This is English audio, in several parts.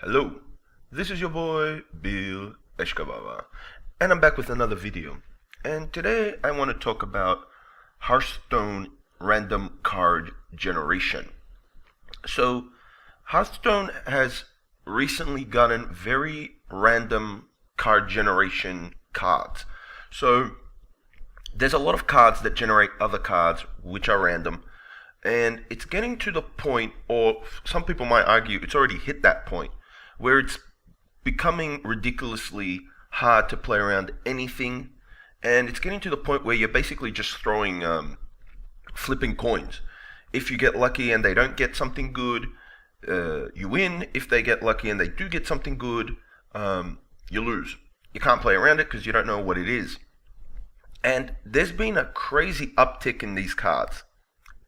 Hello, this is your boy Bill Eshkababa, and I'm back with another video. And today I want to talk about Hearthstone random card generation. So, Hearthstone has recently gotten very random card generation cards. So, there's a lot of cards that generate other cards which are random, and it's getting to the point, or some people might argue it's already hit that point, where it's becoming ridiculously hard to play around anything, and it's getting to the point where you're basically just throwing, flipping coins. If you get lucky and they don't get something good, you win. If they get lucky and they do get something good, you lose. You can't play around it because you don't know what it is. And there's been a crazy uptick in these cards.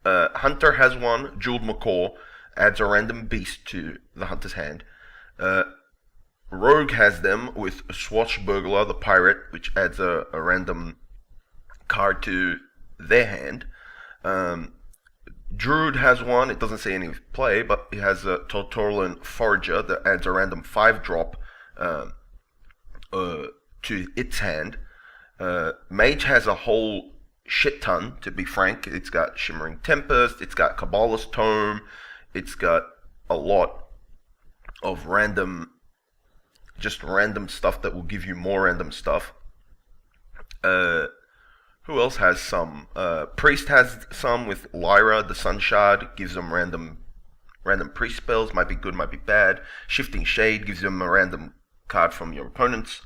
Hunter has one, Jeweled Macaw, adds a random beast to the Hunter's hand. Rogue has them with Swashbuckler, the pirate, which adds a random card to their hand. Druid has one, it doesn't say any play, but it has a Tortolan Forager that adds a random 5-drop to its hand. Mage has a whole shit ton, to be frank. It's got Shimmering Tempest, it's got Kabbalah's Tome, it's got a lot of just random stuff that will give you more random stuff. Who else has some? Priest has some with Lyra, the Sun Shard, gives them random priest spells, might be good, might be bad. Shifting Shade gives them a random card from your opponent's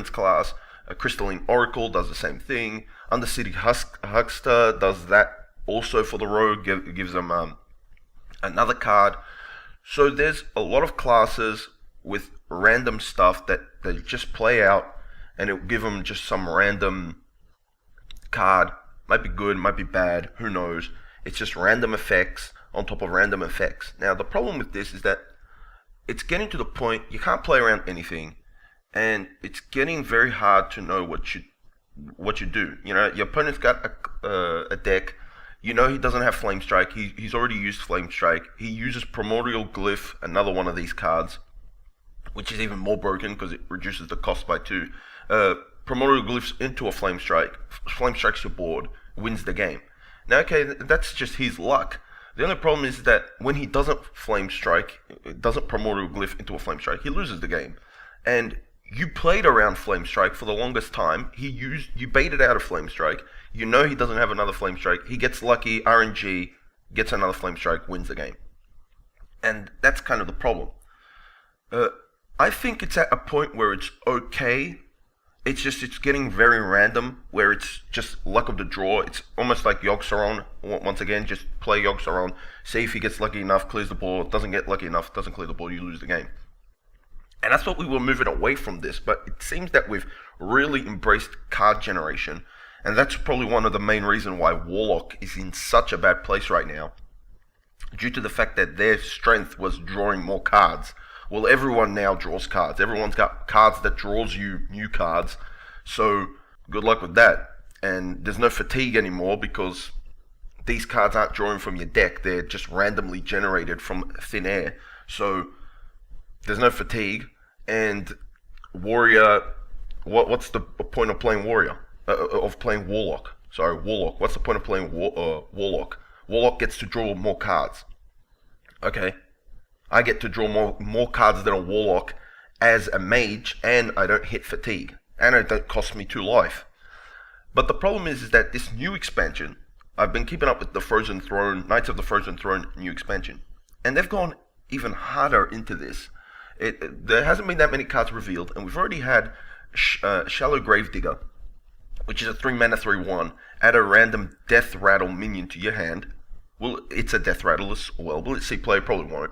class. Crystalline Oracle does the same thing. Undercity Huckster does that also for the rogue, gives them another card. So there's a lot of classes with random stuff that they just play out, and it will give them just some random card. Might be good, might be bad, who knows. It's just random effects on top of random effects. Now the problem with this is that it's getting to the point you can't play around anything, and it's getting very hard to know what you do. You know, your opponent's got a deck. You know he doesn't have Flame Strike. He's already used Flame Strike. He uses Primordial Glyph, another one of these cards, which is even more broken because it reduces the cost by 2. Primordial Glyphs into a Flame Strike. Flame Strikes your board, wins the game. Now, okay, that's just his luck. The only problem is that when he doesn't Flame Strike, doesn't Primordial Glyph into a Flame Strike, he loses the game. And you played around Flame Strike for the longest time. You baited out a Flame Strike. You know he doesn't have another Flame Strike. He gets lucky, RNG, gets another Flame Strike, wins the game. And that's kind of the problem. I think it's at a point where it's okay. It's getting very random, where it's just luck of the draw. It's almost like Yogg-Saron. Once again, just play Yogg-Saron. See if he gets lucky enough, clears the board. Doesn't get lucky enough, doesn't clear the board, you lose the game. And that's what we were moving away from this, but it seems that we've really embraced card generation, and that's probably one of the main reasons why Warlock is in such a bad place right now, due to the fact that their strength was drawing more cards. Well, everyone now draws cards. Everyone's got cards that draws you new cards, so good luck with that. And there's no fatigue anymore because these cards aren't drawing from your deck, they're just randomly generated from thin air. So there's no fatigue. And Warrior, what's the point of playing Warrior? Of playing Warlock. Sorry, Warlock. What's the point of playing Warlock? Warlock gets to draw more cards. Okay. I get to draw more cards than a Warlock as a mage, and I don't hit fatigue. And it don't cost me 2 life. But the problem is that this new expansion, I've been keeping up with the Frozen Throne, Knights of the Frozen Throne new expansion. And they've gone even harder into this. There hasn't been that many cards revealed, and we've already had Shallow Gravedigger, which is a 3-mana 3/1. Add a random Death Rattle minion to your hand. Well, it's a Death Rattle as well. Will it see play? Probably won't.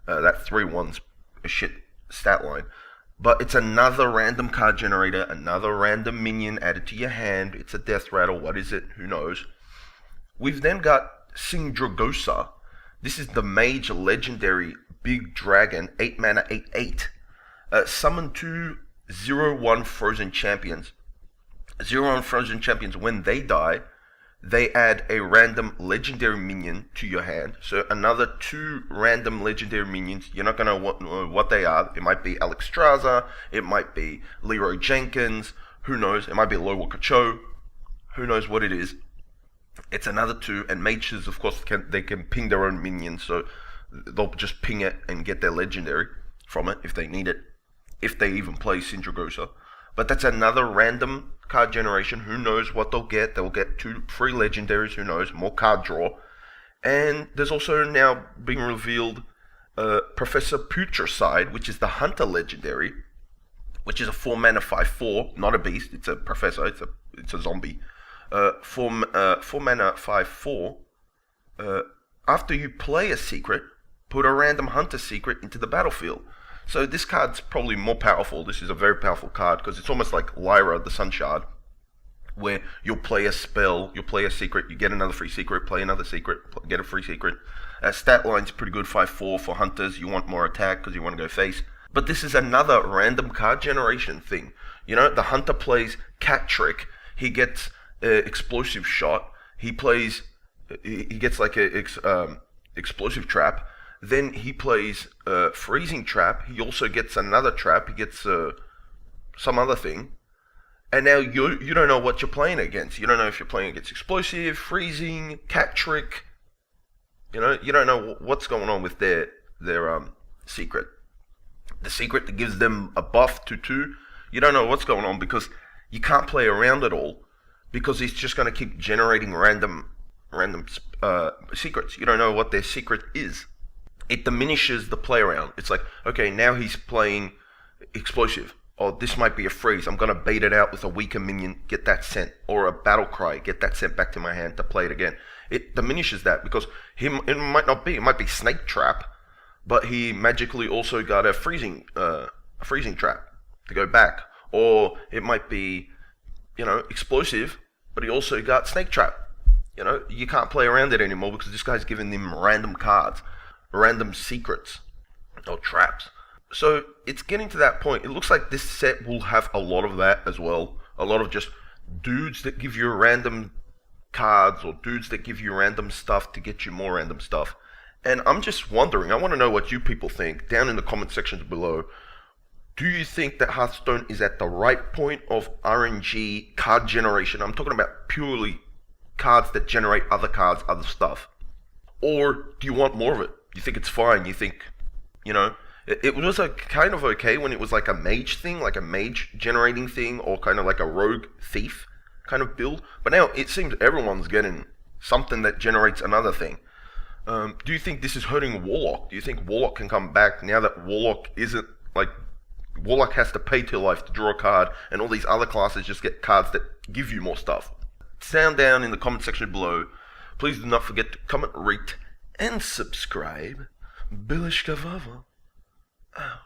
That 3/1's a shit stat line. But it's another random card generator, another random minion added to your hand. It's a Death Rattle. What is it? Who knows? We've then got Sindragosa. This is the mage legendary big dragon, 8-mana 8/8. Summon 2 0/1 frozen champions. 0/1 frozen champions, when they die, they add a random legendary minion to your hand. So another 2 random legendary minions. You're not going to know what they are. It might be Alex Straza, it might be Leroy Jenkins, who knows, it might be Lowalker Cho, who knows what it is. It's another 2, and mages, of course, they can ping their own minions, so they'll just ping it and get their legendary from it if they need it, if they even play Sindragosa. But that's another random card generation. Who knows what they'll get? They'll get 2 free legendaries, who knows, more card draw. And there's also now being revealed Professor Putricide, which is the Hunter legendary, which is a 4 mana 5/4, not a beast, it's a professor, it's a zombie. 4 mana 5/4. After you play a secret, put a random hunter secret into the battlefield. So this card's probably more powerful. This is a very powerful card because it's almost like Lyra, the Sun Shard, where you'll play a spell, you'll play a secret, you get another free secret, play another secret, get a free secret. Stat line's pretty good, 5/4 for hunters. You want more attack because you want to go face. But this is another random card generation thing. You know, the hunter plays Cat Trick. He gets explosive shot. He gets like a explosive trap. Then he plays freezing trap. He also gets another trap. He gets some other thing. And now you don't know what you're playing against. You don't know if you're playing against explosive, freezing, Cat Trick. You know, you don't know what's going on with their secret. The secret that gives them a buff to 2. You don't know what's going on because you can't play around it all, because he's just going to keep generating random secrets. You don't know what their secret is. It diminishes the play around. It's like, okay, now he's playing explosive. Oh, this might be a freeze. I'm going to bait it out with a weaker minion, get that sent. Or a battle cry, get that sent back to my hand to play it again. It diminishes that because it might be Snake Trap, but he magically also got a freezing trap to go back. Or it might be, explosive, but he also got Snake Trap. You can't play around it anymore because this guy's giving them random cards, random secrets, or traps. So it's getting to that point. It looks like this set will have a lot of that as well. A lot of just dudes that give you random cards or dudes that give you random stuff to get you more random stuff. And I'm just wondering, I want to know what you people think down in the comment sections below. Do you think that Hearthstone is at the right point of RNG card generation? I'm talking about purely cards that generate other cards, other stuff. Or do you want more of it? You think it's fine? You think, it was kind of okay when it was like a mage thing, like a mage generating thing, or kind of like a rogue thief kind of build. But now it seems everyone's getting something that generates another thing. Do you think this is hurting Warlock? Do you think Warlock can come back now that Warlock isn't like... Warlock has to pay to life to draw a card, and all these other classes just get cards that give you more stuff? Sound down in the comment section below. Please do not forget to comment, rate, and subscribe. Bilishka Vava. Out.